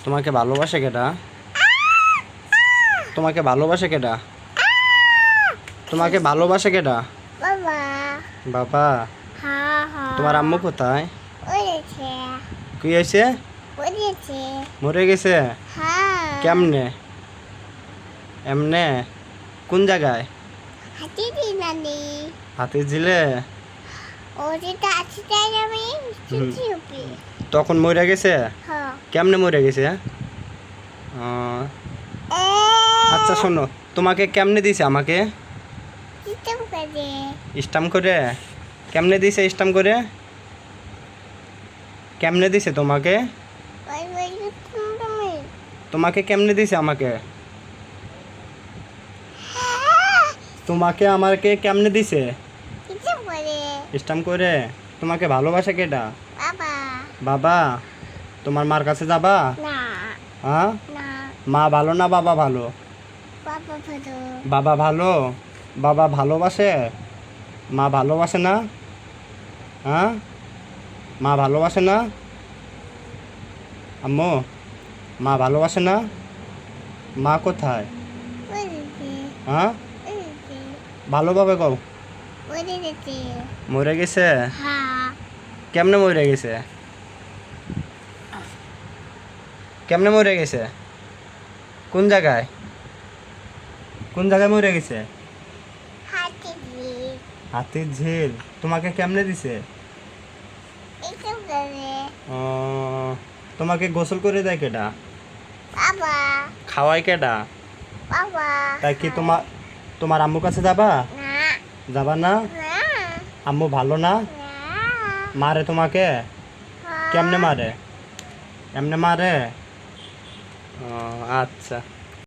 তোমাকে ভালোবাসে কেডা? তোমাকে ভালোবাসে কেডা? তোমাকে ভালোবাসে কেডা? বাবা বাবা। হ্যাঁ হ্যাঁ তোমার আম্মু কোথায়? উড়েছে কি হয়েছে? উড়েছে মরে গেছে? হ্যাঁ কেমনে? এমনে? কোন জায়গায়? হাতি দিনানি হাতে ঝিলে? ওটা আছে তাই আমি চিঠি উপি তখন মরে গেছে? হ্যাঁ কেমনে মরে গেছে? আচ্ছা শোনো, তোমাকে কেমনে দিছে আমাকে? চিঠি করে স্টাম্প করে? কেমনে দিছে স্টাম্প করে? কেমনে দিছে তোমাকে? ওই ওই তুমি তোমাকে কেমনে দিছে আমাকে? তোমাকে আমাকে কেমনে দিছে? চিঠি করে স্টাম্প করে? তোমাকে ভালোবাসে কেডা? বাবা বাবা। তোমার মার কাছে যাবা? না হ্যাঁ? না মা ভালো না বাবা ভালো? বাবা ভালো বাবা ভালো? বাবা ভালোবাসে? মা ভালোবাসে না? হ্যাঁ? মা ভালোবাসে না? আম্মু, মা ভালোবাসে না? মা কোথায়? উড়েছে হ্যাঁ? উড়েছে ভালোভাবে কও। উড়েছে মরে গেছে? হ্যাঁ কেমনে মরে গেছে? কেমনে মরে গেছে? কোন জায়গায়? কোন জায়গায় মরে গেছে? হাতি দি হাতির ঝিল। তোমাকে কেমনে দিছে? চিঠি করে ও, তোমাকে গোসল করে দেয় কেডা? বাবা খাওয়ায় কেডা? বাবা তাই কি তোমার তোমার আম্মুর কাছে যাবা? না যাবা না? না আম্মু ভালো না? না মারে তোমাকে? কেমনে মারে? এমনে মারে? ও আচ্ছা।